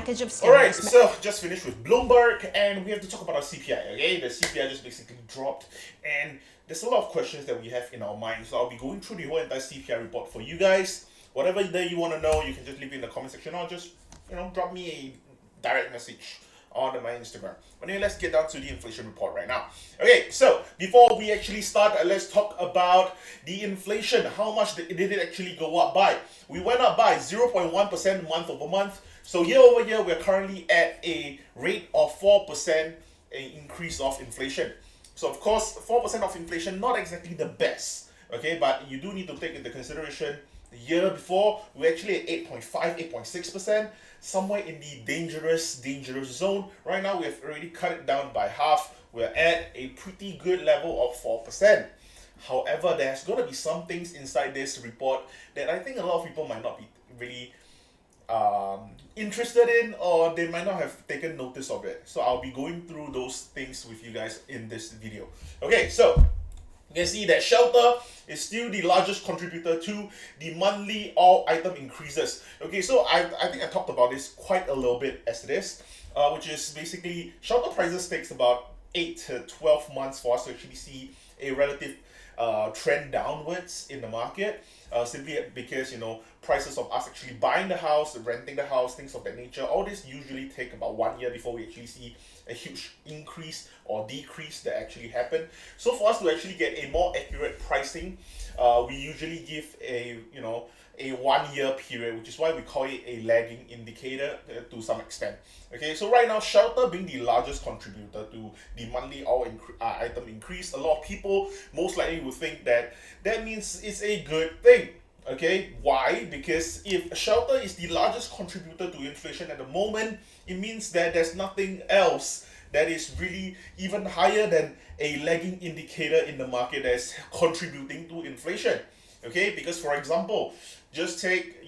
package of Alright, stimulus. so just finished with Bloomberg, and we have to talk about our CPI, okay? The CPI just basically dropped, and there's a lot of questions that we have in our minds. So I'll be going through the whole entire CPI report for you guys. Whatever that you want to know, you can just leave it in the comment section, or just, drop me a direct message on my Instagram. But anyway, let's get down to the inflation report right now. Okay, so before we actually start, let's talk about the inflation. How much did it actually go up by? We went up by 0.1% month over month. So year over year, we're currently at a rate of 4% increase of inflation. So of course, 4% of inflation, not exactly the best, okay? But you do need to take into consideration the year before, we were actually at 8.5, 8.6%, somewhere in the dangerous zone. Right now, we have already cut it down by half. We're at a pretty good level of 4%. However, there's going to be some things inside this report that I think a lot of people might not be really interested in, or they might not have taken notice of it. So I'll be going through those things with you guys in this video. Okay, so you can see that shelter is still the largest contributor to the monthly all item increases. Okay, so I think I talked about this quite a little bit as it is, which is basically shelter prices takes about 8 to 12 months for us to actually see a relative trend downwards in the market, simply because prices of us actually buying the house, renting the house, things of that nature, all this usually take about 1 year before we actually see a huge increase or decrease that actually happen. So for us to actually get a more accurate pricing, we usually give a 1 year period, which is why we call it a lagging indicator to some extent. Okay, so right now, shelter being the largest contributor to the monthly all item increase, a lot of people most likely will think that means it's a good thing. Okay, why? Because if shelter is the largest contributor to inflation at the moment, it means that there's nothing else that is really even higher than a lagging indicator in the market that's contributing to inflation. Okay, because for example, just take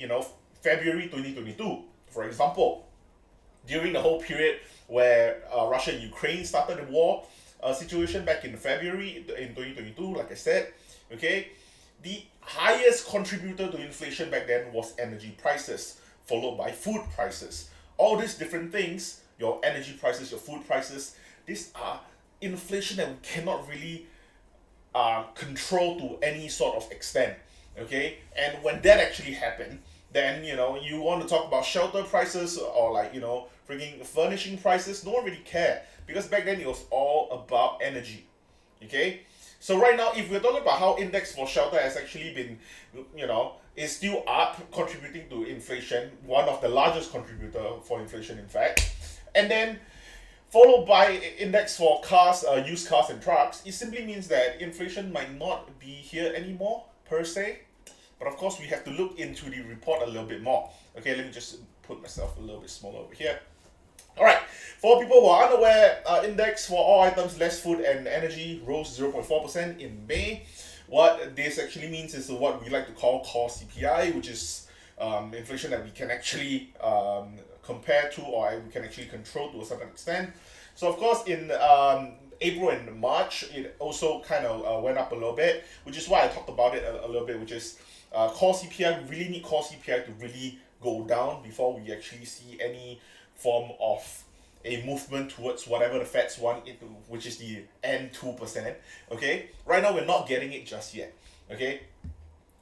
February 2022, for example, during the whole period where Russia and Ukraine started the war situation back in February in 2022, like I said, okay, the highest contributor to inflation back then was energy prices, followed by food prices. All these different things, your energy prices, your food prices, these are inflation that we cannot really control to any sort of extent. Okay, and when that actually happened, then you want to talk about shelter prices or freaking furnishing prices. No one really cared, because back then it was all about energy. Okay, so right now, if we're talking about how index for shelter has actually been, is still up, contributing to inflation, one of the largest contributor for inflation, in fact, and then followed by index for cars, used cars and trucks, it simply means that inflation might not be here anymore per se. But of course, we have to look into the report a little bit more. Okay, let me just put myself a little bit smaller over here. Alright, for people who are unaware, index for all items, less food and energy, rose 0.4% in May. What this actually means is what we like to call core CPI, which is inflation that we can actually compare to, or we can actually control to a certain extent. So of course, in April and March, it also kind of went up a little bit, which is why I talked about it a little bit, which is core CPI. We really need core CPI to really go down before we actually see any form of a movement towards whatever the Feds want it to, which is the end 2%. Okay, right now we're not getting it just yet. Okay,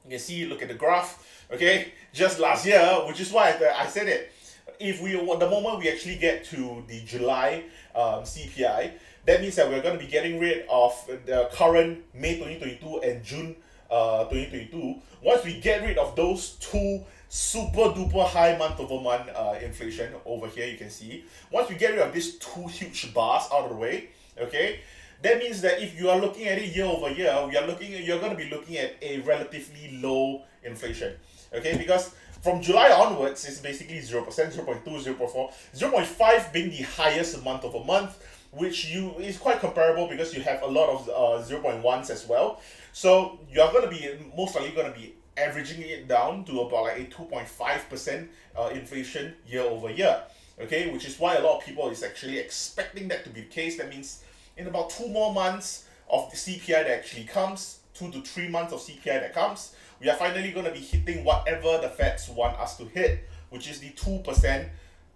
you can see, look at the graph. Okay, just last year, which is why I said it. If the moment we actually get to the July CPI, that means that we're going to be getting rid of the current May 2022 and June 2022. Once we get rid of those two super duper high month over month inflation over here, you can see, once we get rid of these two huge bars out of the way, okay, that means that if you are looking at it year over year, you're going to be looking at a relatively low inflation. Okay, because from July onwards, it's basically 0%, 0.2, 0.4, 0.5 being the highest month over month, which is quite comparable because you have a lot of 0.1s as well. So you're going to be most likely going to be averaging it down to about like a 2.5% inflation year over year. Okay, which is why a lot of people is actually expecting that to be the case. That means in about 2 more months of the CPI that actually comes, 2 to 3 months of CPI that comes, we are finally going to be hitting whatever the Feds want us to hit, which is the 2%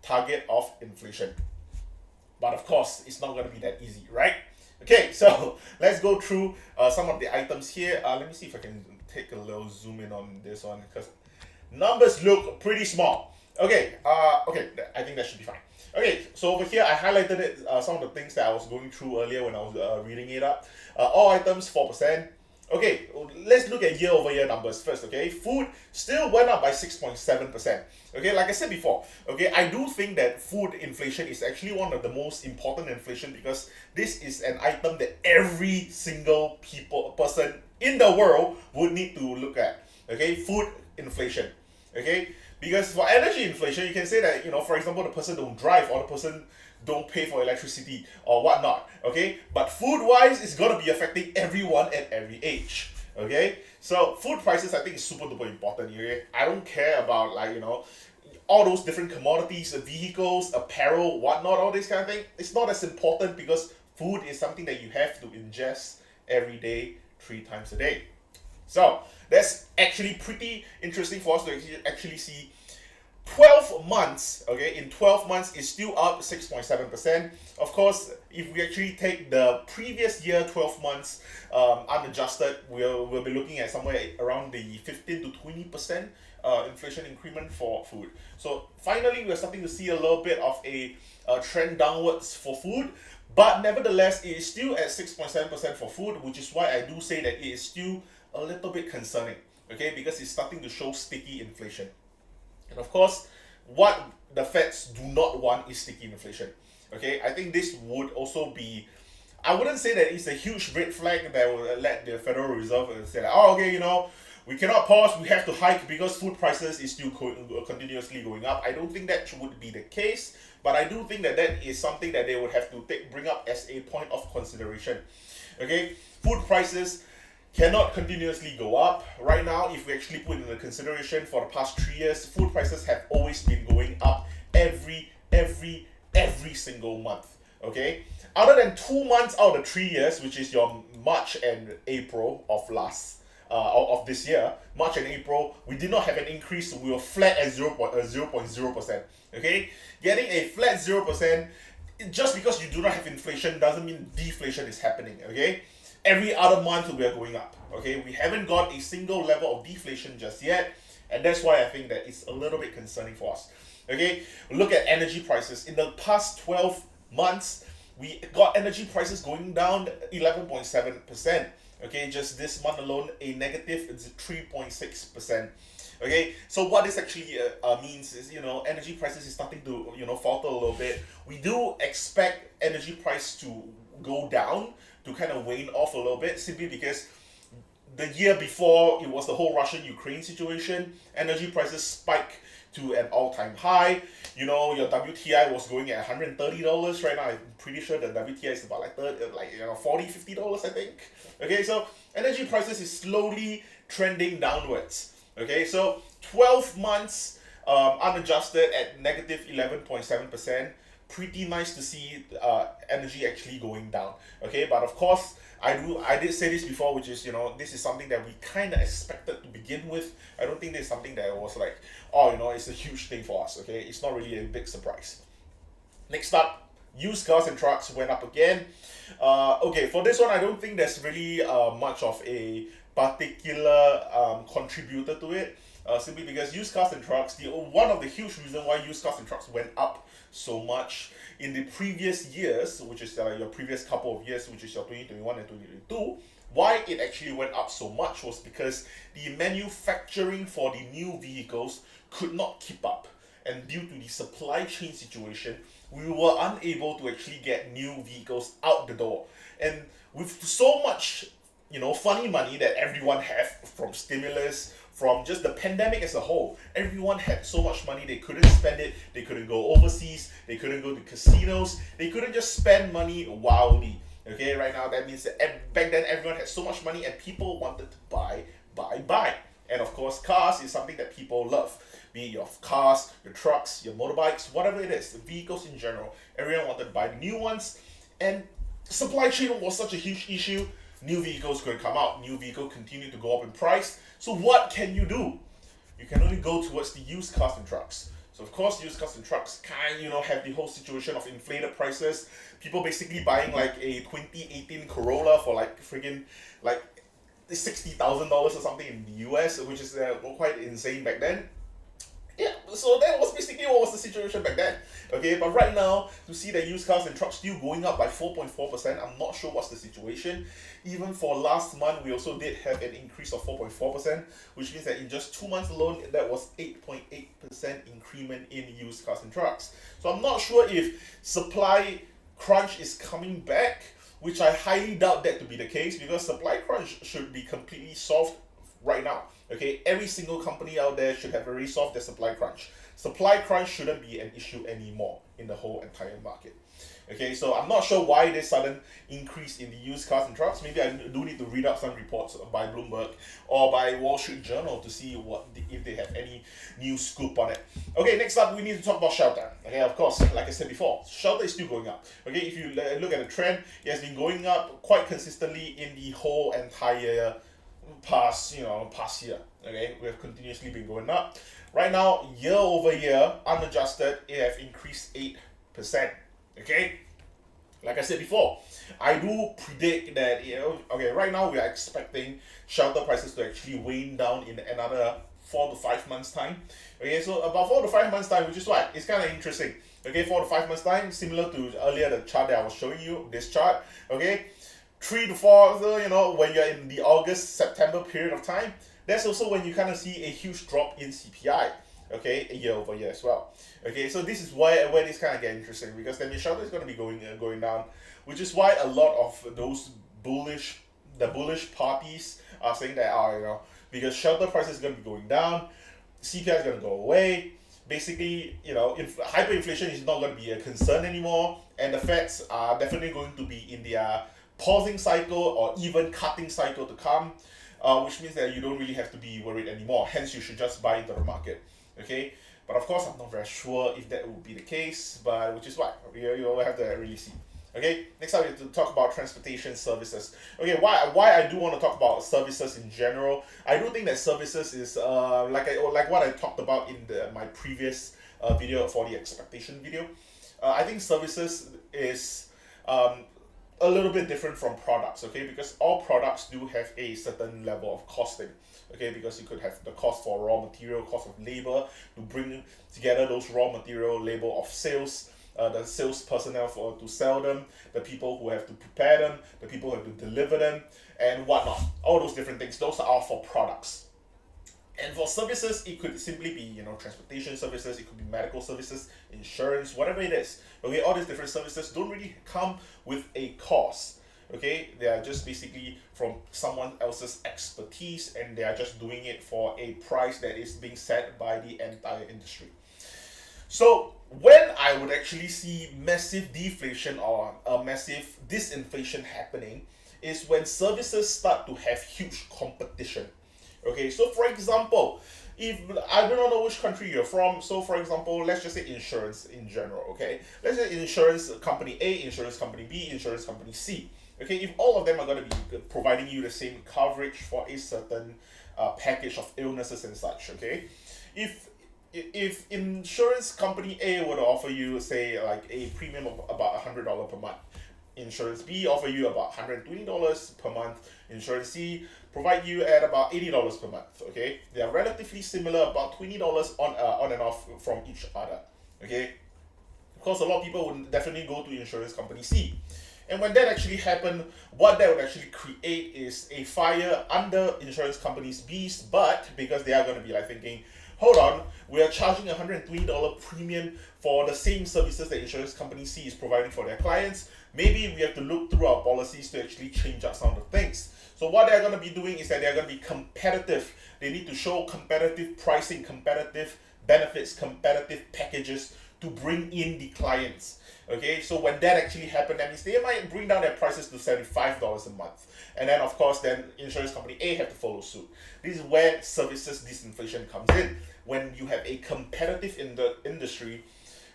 target of inflation. But of course, it's not going to be that easy, right? Okay, so let's go through some of the items here. Let me see if I can take a little zoom in on this one because numbers look pretty small. Okay, okay, I think that should be fine. Okay, so over here I highlighted it, some of the things that I was going through earlier when I was reading it up. All items 4%. Okay, let's look at year-over-year numbers first, okay? Food still went up by 6.7%. Okay, like I said before, okay, I do think that food inflation is actually one of the most important inflation because this is an item that every single person in the world would need to look at. Okay, food inflation. Okay, because for energy inflation, you can say that, you know, for example, the person don't drive or the person don't pay for electricity or whatnot, okay? But food-wise, it's gonna be affecting everyone at every age, okay? So food prices, I think, is super duper important, okay? I don't care about, like, you know, all those different commodities, vehicles, apparel, whatnot, all this kind of thing. It's not as important because food is something that you have to ingest every day, 3 times a day. So that's actually pretty interesting for us to actually see 12 months, okay, in 12 months is still up 6.7%. Of course, if we actually take the previous year 12 months unadjusted, we'll be looking at somewhere around the 15 to 20% inflation increment for food. So finally, we're starting to see a little bit of a trend downwards for food, but nevertheless, it is still at 6.7% for food, which is why I do say that it is still a little bit concerning, okay, because it's starting to show sticky inflation. And of course, what the Feds do not want is sticky inflation. Okay, I think this would also be, I wouldn't say that it's a huge red flag that will let the Federal Reserve say that, oh, okay, you know, we cannot pause, we have to hike because food prices is still continuously going up. I don't think that would be the case, but I do think that that is something that they would have to bring up as a point of consideration. Okay, food prices cannot continuously go up. Right now, if we actually put into consideration for the past 3 years, food prices have always been going up every single month. Okay, other than 2 months out of the 3 years, which is your March and April of this year, March and April, we did not have an increase. We were flat at 0.0%. Okay, getting a flat 0%, just because you do not have inflation doesn't mean deflation is happening. Okay, every other month we are going up. Okay, we haven't got a single level of deflation just yet, and that's why I think that it's a little bit concerning for us. Okay, look at energy prices. In the past 12 months, we got energy prices going down 11.7%. Okay, just this month alone, a negative 3.6%. Okay, so what this actually means is, you know, energy prices is starting to, you know, falter a little bit. We do expect energy price to go down, to kind of wane off a little bit, simply because the year before, it was the whole Russian-Ukraine situation. Energy prices spiked to an all-time high. You know, your WTI was going at $130 right now. I'm pretty sure the WTI is about like $40, $50, I think. Okay, so energy prices is slowly trending downwards. Okay, so 12 months unadjusted at negative 11.7%. Pretty nice to see energy actually going down. Okay, but of course, I did say this before, which is, you know, this is something that we kind of expected to begin with. I don't think this is something that was like, oh, you know, it's a huge thing for us. Okay, it's not really a big surprise. Next up, used cars and trucks went up again. Okay, for this one, I don't think there's really much of a particular contributor to it. Simply because used cars and trucks, one of the huge reasons why used cars and trucks went up so much in the previous years, which is your previous couple of years, which is your 2021 and 2022, why it actually went up so much was because the manufacturing for the new vehicles could not keep up. And due to the supply chain situation, we were unable to actually get new vehicles out the door. And with so much, you know, funny money that everyone had from stimulus, from just the pandemic as a whole, everyone had so much money they couldn't spend it, they couldn't go overseas, they couldn't go to casinos, they couldn't just spend money wildly. Okay, right now that means that back then everyone had so much money and people wanted to buy. And of course, cars is something that people love. Be it your cars, your trucks, your motorbikes, whatever it is, the vehicles in general. Everyone wanted to buy new ones, and supply chain was such a huge issue. New vehicles couldn't come out. New vehicles continue to go up in price. So what can you do? You can only go towards the used cars and trucks. So of course, used cars and trucks have the whole situation of inflated prices. People basically buying like a 2018 Corolla for like friggin' like $60,000 or something in the US, which is quite insane back then. Yeah, so that was basically what was the situation back then. Okay, but right now, to see the used cars and trucks still going up by 4.4%, I'm not sure what's the situation. Even for last month, we also did have an increase of 4.4%, which means that in just 2 months alone, that was 8.8% increment in used cars and trucks. So I'm not sure if supply crunch is coming back, which I highly doubt that to be the case, because supply crunch should be completely solved right now. Okay, every single company out there should have already solved their supply crunch. Supply crunch shouldn't be an issue anymore in the whole entire market. Okay, so I'm not sure why this sudden increase in the used cars and trucks. Maybe I do need to read up some reports by Bloomberg or by Wall Street Journal to see if they have any new scoop on it. Okay, next up we need to talk about shelter. Okay, of course, like I said before, shelter is still going up. Okay, if you look at the trend, it has been going up quite consistently in the whole entire past year. Okay, we have continuously been going up. Right now, year over year, unadjusted, it have increased 8%. Okay, like I said before, I do predict that okay, right now we are expecting shelter prices to actually wane down in another 4 to 5 months time. Okay, so about 4 to 5 months time, which is why it's kind of interesting. Okay, 4 to 5 months time, similar to earlier the chart that I was showing you, this chart. Okay, 3 to 4, so, when you're in the August, September period of time, that's also when you kind of see a huge drop in CPI, okay, year over year as well. Okay, so this is where this kind of get interesting, because then your shelter is going to be going down, which is why a lot of those bullish parties are saying that, because shelter prices is going to be going down, CPI is going to go away. Basically, hyperinflation is not going to be a concern anymore, and the Feds are definitely going to be in their pausing cycle or even cutting cycle to come, which means that you don't really have to be worried anymore. Hence, you should just buy into the market. Okay, but of course, I'm not very sure if that would be the case, but which is why you will have to really see. Okay, next up we have to talk about transportation services. Okay, why I do want to talk about services in general. I do think that services is like what I talked about in my previous video for the expectation video. I think services is a little bit different from products, okay, because all products do have a certain level of costing, okay, because you could have the cost for raw material, cost of labor to bring together those raw material, labor of sales, the sales personnel to sell them, the people who have to prepare them, the people who have to deliver them, and whatnot. All those different things, those are for products. And for services, it could simply be, transportation services, it could be medical services, insurance, whatever it is. Okay, all these different services don't really come with a cost. Okay, they are just basically from someone else's expertise, and they are just doing it for a price that is being set by the entire industry. So when I would actually see massive deflation or a massive disinflation happening is when services start to have huge competition. Okay, so for example, if I do not know which country you're from, so for example, let's just say insurance in general, okay? Let's say insurance company A, insurance company B, insurance company C. Okay, if all of them are going to be providing you the same coverage for a certain package of illnesses and such, okay? If insurance company A were to offer you, say, like a premium of about $100 per month, insurance B offer you about $120 per month, insurance C provide you at about $80 per month. Okay, they are relatively similar, about $20 on and off from each other. Okay, of course, a lot of people would definitely go to insurance company C, and when that actually happened, what that would actually create is a fire under insurance companies B's, but because they are going to be like thinking, hold on, we are charging $120 premium for the same services that insurance company C is providing for their clients. Maybe we have to look through our policies to actually change up some of the things. So what they're going to be doing is that they're going to be competitive. They need to show competitive pricing, competitive benefits, competitive packages to bring in the clients. Okay, so when that actually happens, that means they might bring down their prices to $75 a month. And then, of course, then insurance company A have to follow suit. This is where services disinflation comes in. When you have a competitive industry,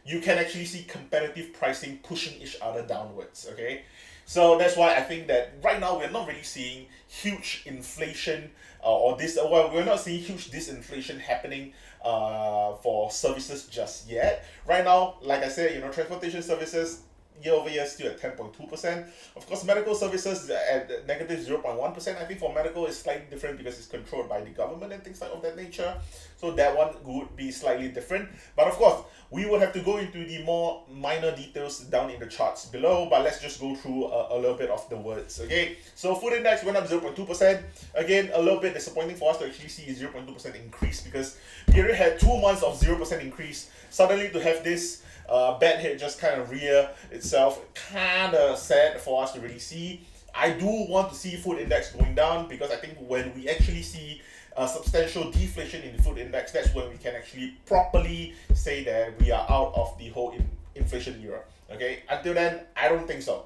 you can actually see competitive pricing pushing each other downwards. Okay, so that's why I think that right now we're not really seeing huge inflation well, we're not seeing huge disinflation happening for services just yet. Right now, like I said, transportation services year over year still at 10.2%. Of course, medical services at negative 0.1%. I think for medical it's slightly different because it's controlled by the government and things like of that nature. So that one would be slightly different. But of course, we will have to go into the more minor details down in the charts below. But let's just go through a little bit of the words. Okay, so food index went up 0.2%. Again, a little bit disappointing for us to actually see a 0.2% increase because we already had 2 months of 0% increase. Suddenly to have this bad hit just kind of rear itself, kind of sad for us to really see. I do want to see food index going down because I think when we actually see substantial deflation in the food index, that's when we can actually properly say that we are out of the whole inflation era. Okay, until then, I don't think so.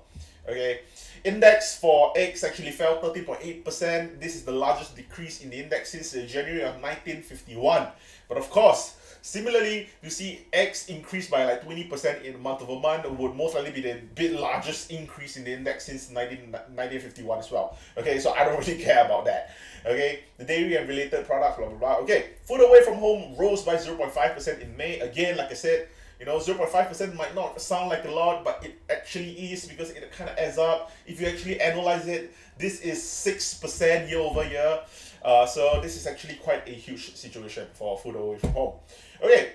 Okay, index for eggs actually fell 30.8%. This is the largest decrease in the index since January of 1951. But of course, similarly, you see eggs increased by like 20% in month over month would most likely be the bit largest increase in the index since 1951 as well. Okay, so I don't really care about that. Okay, the dairy and related products, blah blah blah. Okay, food away from home rose by 0.5% in May. Again, like I said, 0.5% might not sound like a lot, but it actually is because it kind of adds up. If you actually analyze it, this is 6% year over year. So this is actually quite a huge situation for food away from home. Okay,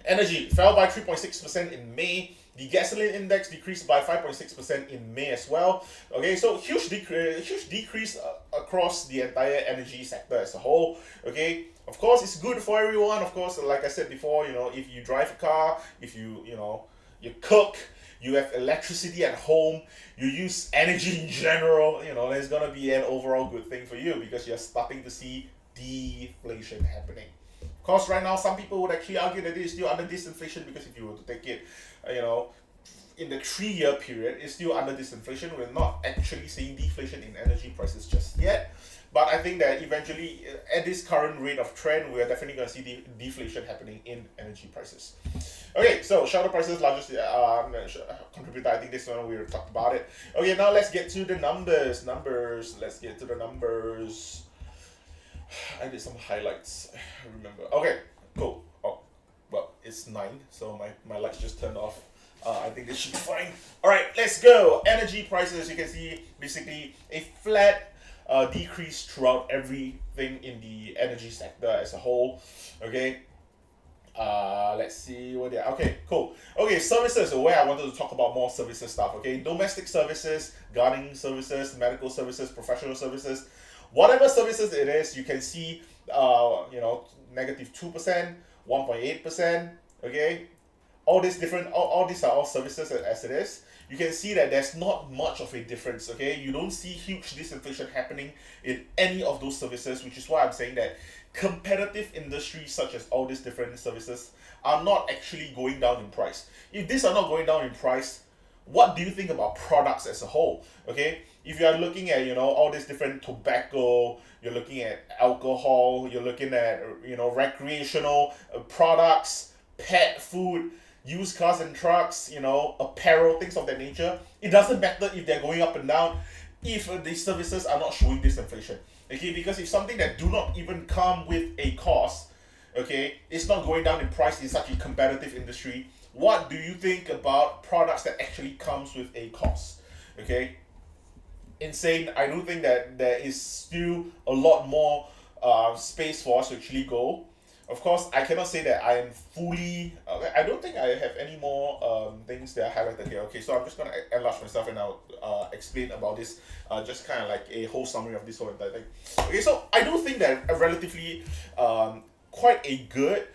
energy fell by 3.6% in May. The gasoline index decreased by 5.6% in May as well. Okay, so huge decrease across the entire energy sector as a whole. Okay, of course it's good for everyone. Of course, like I said before, if you drive a car, if you cook, you have electricity at home, you use energy in general, there's gonna be an overall good thing for you because you're starting to see deflation happening. Of course, right now some people would actually argue that it is still under disinflation because if you were to take it, in the 3-year period, it's still under disinflation. We're not actually seeing deflation in energy prices just yet. But I think that eventually, at this current rate of trend, we're definitely going to see deflation happening in energy prices. Okay, so shelter prices, largest contributor. I think this one we talked about it. Okay, now let's get to the numbers. Let's get to the numbers. I did some highlights. I remember. Okay, cool. Oh, well, it's 9, so my lights just turned off. I think this should be fine. All right, let's go. Energy prices, you can see basically a flat decrease throughout everything in the energy sector as a whole. Okay. Let's see what they are. Okay, cool. Okay, services, where I wanted to talk about more services stuff. Okay, domestic services, gardening services, medical services, professional services, whatever services it is, you can see, negative 2%, 1.8%. Okay, all these are all services as it is. You can see that there's not much of a difference. Okay, you don't see huge disinflation happening in any of those services, which is why I'm saying that competitive industries such as all these different services are not actually going down in price. If these are not going down in price, what do you think about products as a whole? Okay, if you are looking at all these different tobacco, you're looking at alcohol, you're looking at recreational products, pet food, used cars and trucks, apparel, things of that nature. It doesn't matter if they're going up and down if these services are not showing disinflation. Okay, because if something that do not even come with a cost, okay, it's not going down in price in such a competitive industry, what do you think about products that actually comes with a cost? Okay, insane. I do think that there is still a lot more space for us to actually go. Of course, I cannot say that I am fully. I don't think I have any more things that I highlighted here. Okay, so I'm just gonna enlarge myself and I'll explain about this. Just kind of like a whole summary of this whole entire thing. Okay, so I do think that a relatively quite a good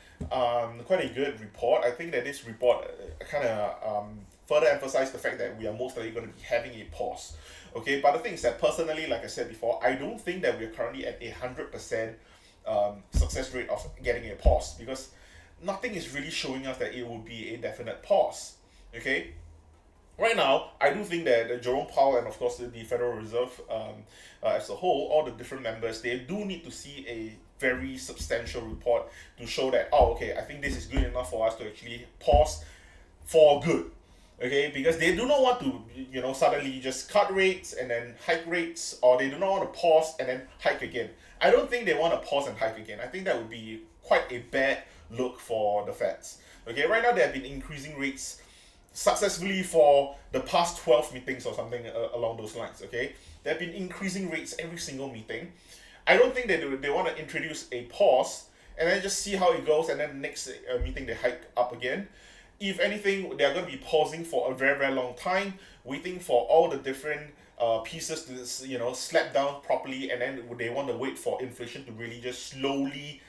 report. I think that this report kind of further emphasized the fact that we are most likely going to be having a pause. Okay, but the thing is that personally, like I said before, I don't think that we're currently at 100% success rate of getting a pause because nothing is really showing us that it will be a definite pause. Okay, right now I do think that Jerome Powell and of course the Federal Reserve as a whole, all the different members, they do need to see a very substantial report to show that, oh okay, I think this is good enough for us to actually pause for good. Okay, because they do not want to, suddenly just cut rates and then hike rates, or they do not want to pause and then hike again. I don't think they want to pause and hike again. I think that would be quite a bad look for the Feds. Okay, right now they have been increasing rates successfully for the past 12 meetings or something along those lines. Okay, they have been increasing rates every single meeting. I don't think they want to introduce a pause and then just see how it goes, and then next meeting they hike up again. If anything, they're going to be pausing for a very, very long time, waiting for all the different pieces to slap down properly, and then they want to wait for inflation to really just slowly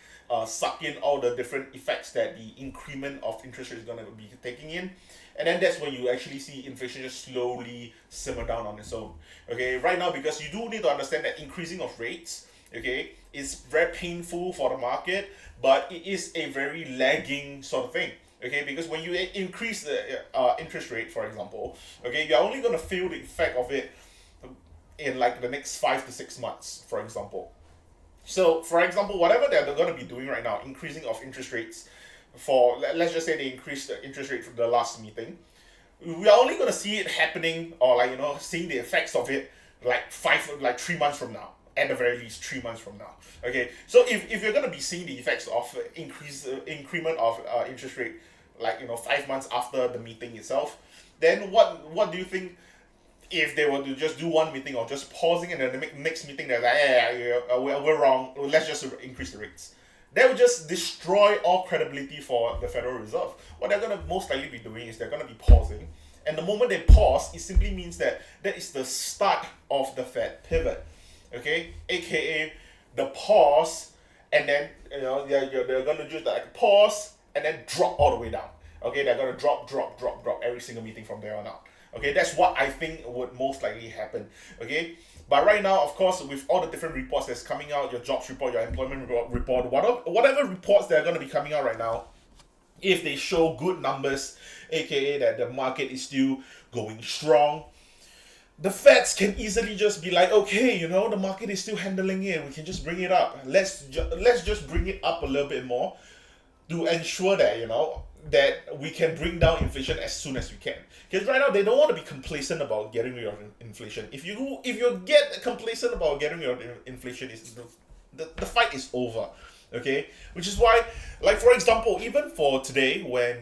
suck in all the different effects that the increment of interest rate is going to be taking in. And then that's when you actually see inflation just slowly simmer down on its own. Okay, right now, because you do need to understand that increasing of rates, okay, is very painful for the market, but it is a very lagging sort of thing. Okay, because when you increase the interest rate, for example, okay, you're only going to feel the effect of it in like the next 5 to 6 months, for example. So, for example, whatever they're going to be doing right now, increasing of interest rates for, let's just say they increased the interest rate from the last meeting, we are only going to see it happening, or seeing the effects of it like 3 months from now. At the very least, 3 months from now. Okay, so if you're going to be seeing the effects of increment of interest rate 5 months after the meeting itself, then what do you think if they were to just do one meeting or just pausing, and then the next meeting they're like, we're wrong, let's just increase the rates? That would just destroy all credibility for the Federal Reserve. What they're going to most likely be doing is they're going to be pausing, and the moment they pause, it simply means that is the start of the Fed pivot. Okay, aka the pause, and then they're gonna just pause and then drop all the way down. Okay, they're gonna drop every single meeting from there on out. Okay, that's what I think would most likely happen. Okay, but right now, of course, with all the different reports that's coming out, your jobs report, your employment report, whatever reports that are gonna be coming out right now, if they show good numbers, aka that the market is still going strong, the Feds can easily just be like, okay, the market is still handling it. We can just bring it up. Let's just bring it up a little bit more to ensure that that we can bring down inflation as soon as we can. Because right now they don't want to be complacent about getting rid of inflation. If you get complacent about getting rid of inflation, the fight is over. Okay, which is why, for example, even for today when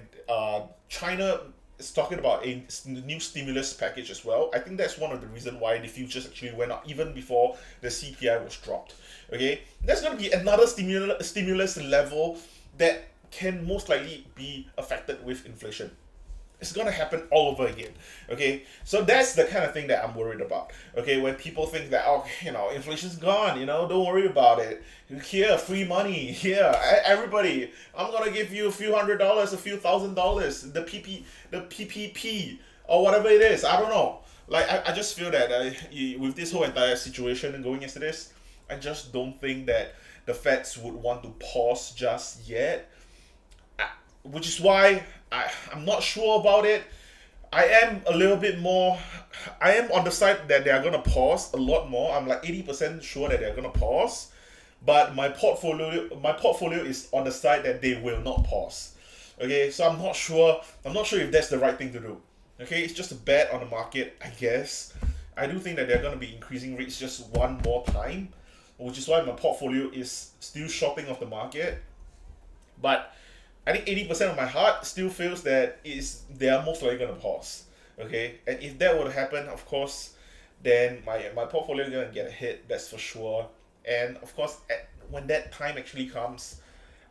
China is talking about a new stimulus package as well. I think that's one of the reasons why the futures actually went up even before the CPI was dropped. Okay, there's going to be another stimulus level that can most likely be affected with inflation. It's going to happen all over again. Okay, so that's the kind of thing that I'm worried about. Okay, when people think that, inflation's gone, don't worry about it. Here, free money. Here, everybody, I'm going to give you a few $100s, a few $1,000, the PPP, or whatever it is. I don't know. I just feel that with this whole entire situation going into this, I just don't think that the Feds would want to pause just yet. Which is why I'm not sure about it. I am on the side that they are going to pause a lot more. I'm like 80% sure that they're going to pause. But my portfolio is on the side that they will not pause. Okay, so I'm not sure if that's the right thing to do. Okay, it's just a bet on the market, I guess. I do think that they're going to be increasing rates just one more time, which is why my portfolio is still shorting off the market. But I think 80% of my heart still feels that they are most likely going to pause. Okay, and if that would happen, of course, then my portfolio is going to get a hit, that's for sure. And of course, when that time actually comes,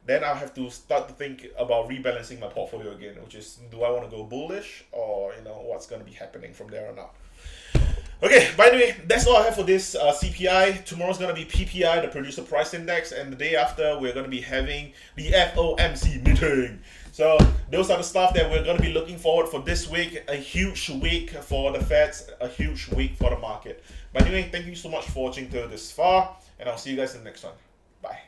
then I'll have to start to think about rebalancing my portfolio again, which is, do I want to go bullish, or what's going to be happening from there on out. Okay, by the way, that's all I have for this CPI. Tomorrow's going to be PPI, the Producer Price Index, and the day after, we're going to be having the FOMC meeting. So those are the stuff that we're going to be looking forward for this week. A huge week for the Feds, a huge week for the market. By the way, thank you so much for watching till this far, and I'll see you guys in the next one. Bye.